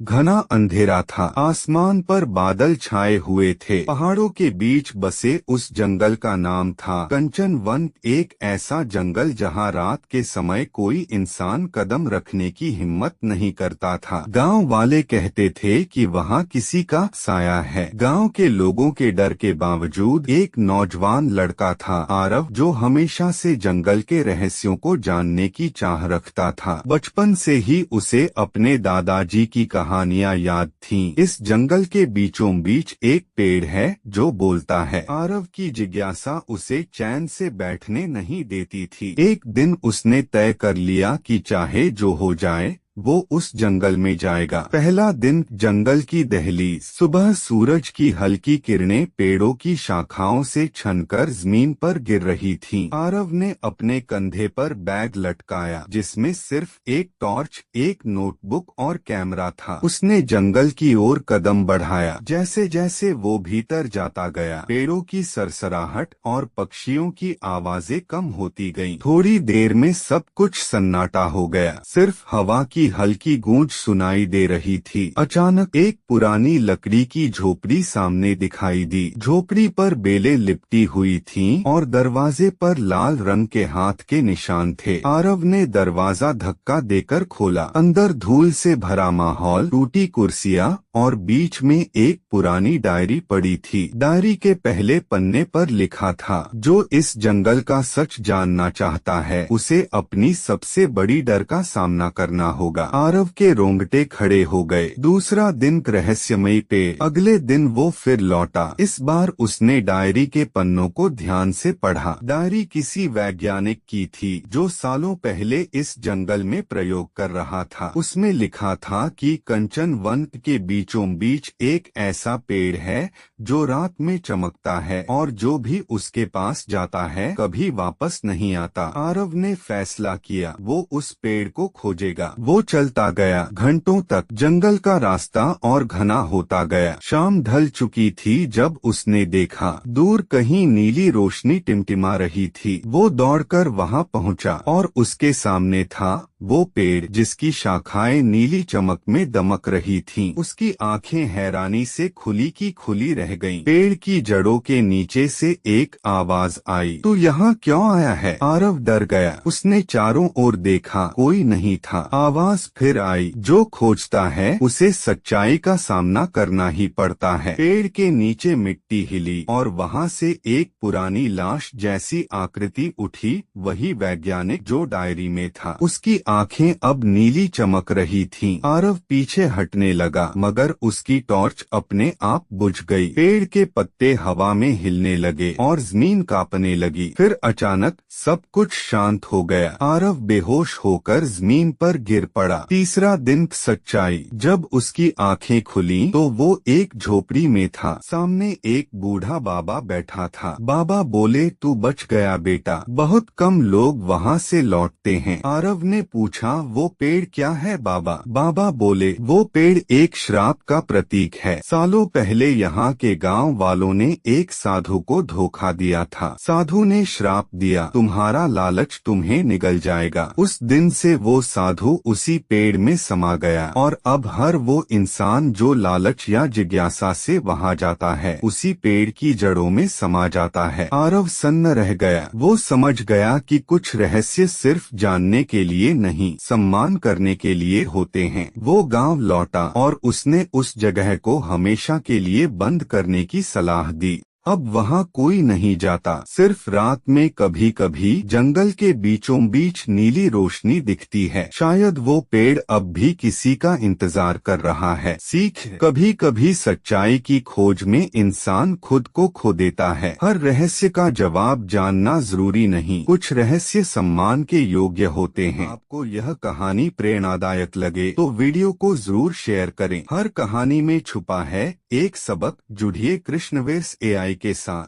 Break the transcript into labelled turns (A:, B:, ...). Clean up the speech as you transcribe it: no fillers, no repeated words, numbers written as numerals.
A: घना अंधेरा था। आसमान पर बादल छाए हुए थे। पहाड़ों के बीच बसे उस जंगल का नाम था कंचन वन। एक ऐसा जंगल जहां रात के समय कोई इंसान कदम रखने की हिम्मत नहीं करता था। गांव वाले कहते थे कि वहां किसी का साया है। गांव के लोगों के डर के बावजूद एक नौजवान लड़का था आरव, जो हमेशा से जंगल के रहस्यों को जानने की चाह रखता था। बचपन से ही उसे अपने दादाजी की कहानियां याद थीं। इस जंगल के बीचों बीच एक पेड़ है जो बोलता है। आरव की जिज्ञासा उसे चैन से बैठने नहीं देती थी। एक दिन उसने तय कर लिया कि चाहे जो हो जाए वो उस जंगल में जाएगा। पहला दिन जंगल की दहलीज। सुबह सूरज की हल्की किरणें पेड़ों की शाखाओं से छनकर जमीन पर गिर रही थीं। आरव ने अपने कंधे पर बैग लटकाया जिसमें सिर्फ एक टॉर्च, एक नोटबुक और कैमरा था। उसने जंगल की ओर कदम बढ़ाया। जैसे जैसे वो भीतर जाता गया, पेड़ों की सरसराहट और पक्षियों की आवाजें कम होती गईं। थोड़ी देर में सब कुछ सन्नाटा हो गया। सिर्फ हवा की हल्की गूंज सुनाई दे रही थी। अचानक एक पुरानी लकड़ी की झोपड़ी सामने दिखाई दी। झोपड़ी पर बेलें लिपटी हुई थीं और दरवाजे पर लाल रंग के हाथ के निशान थे। आरव ने दरवाजा धक्का देकर खोला। अंदर धूल से भरा माहौल, टूटी कुर्सियां और बीच में एक पुरानी डायरी पड़ी थी। डायरी के पहले पन्ने पर लिखा था, जो इस जंगल का सच जानना चाहता है उसे अपनी सबसे बड़ी डर का सामना करना होगा। आरव के रोंगटे खड़े हो गए। दूसरा दिन रहस्यमयी पे। अगले दिन वो फिर लौटा। इस बार उसने डायरी के पन्नों को ध्यान से पढ़ा। डायरी किसी वैज्ञानिक की थी जो सालों पहले इस जंगल में प्रयोग कर रहा था। उसमें लिखा था कि कंचन वन के बीचों बीच एक ऐसा पेड़ है जो रात में चमकता है और जो भी उसके पास जाता है कभी वापस नहीं आता। आरव ने फैसला किया, वो उस पेड़ को खोजेगा। वो चलता गया। घंटों तक जंगल का रास्ता और घना होता गया। शाम ढल चुकी थी जब उसने देखा दूर कहीं नीली रोशनी टिमटिमा रही थी। वो दौड़कर वहां पहुंचा और उसके सामने था वो पेड़ जिसकी शाखाएं नीली चमक में दमक रही थीं। उसकी आंखें हैरानी से खुली की खुली रह गईं। पेड़ की जड़ों के नीचे से एक आवाज आई, तू यहाँ क्यों आया है? आरव डर गया। उसने चारों ओर देखा, कोई नहीं था। आवाज फिर आई, जो खोजता है उसे सच्चाई का सामना करना ही पड़ता है। पेड़ के नीचे मिट्टी हिली और वहाँ से एक पुरानी लाश जैसी आकृति उठी। वही वैज्ञानिक जो डायरी में था। उसकी आंखें अब नीली चमक रही थीं। आरव पीछे हटने लगा मगर उसकी टॉर्च अपने आप बुझ गई। पेड़ के पत्ते हवा में हिलने लगे और जमीन कांपने लगी। फिर अचानक सब कुछ शांत हो गया। आरव बेहोश होकर जमीन पर गिर पड़ा। तीसरा दिन सच्चाई। जब उसकी आंखें खुली तो वो एक झोपड़ी में था। सामने एक बूढ़ा बाबा बैठा था। बाबा बोले, तू बच गया बेटा, बहुत कम लोग वहाँ से लौटते हैं। आरव ने पूछा, वो पेड़ क्या है बाबा? बाबा बोले, वो पेड़ एक श्राप का प्रतीक है। सालों पहले यहाँ के गांव वालों ने एक साधु को धोखा दिया था। साधु ने श्राप दिया, तुम्हारा लालच तुम्हें निगल जाएगा। उस दिन से वो साधु उसी पेड़ में समा गया और अब हर वो इंसान जो लालच या जिज्ञासा से वहाँ जाता है उसी पेड़ की जड़ों में समा जाता है। आरव सन्न रह गया। वो समझ गया कि कुछ रहस्य सिर्फ जानने के लिए नहीं, सम्मान करने के लिए होते हैं। वो गांव लौटा और उसने उस जगह को हमेशा के लिए बंद करने की सलाह दी। अब वहाँ कोई नहीं जाता। सिर्फ रात में कभी कभी जंगल के बीचों बीच नीली रोशनी दिखती है। शायद वो पेड़ अब भी किसी का इंतजार कर रहा है। सीख, कभी कभी सच्चाई की खोज में इंसान खुद को खो देता है। हर रहस्य का जवाब जानना जरूरी नहीं, कुछ रहस्य सम्मान के योग्य होते हैं। आपको यह कहानी प्रेरणादायक लगे तो वीडियो को जरूर शेयर करें। हर कहानी में छुपा है एक सबक। जुड़िए कृष्णवेर्स AI के साथ।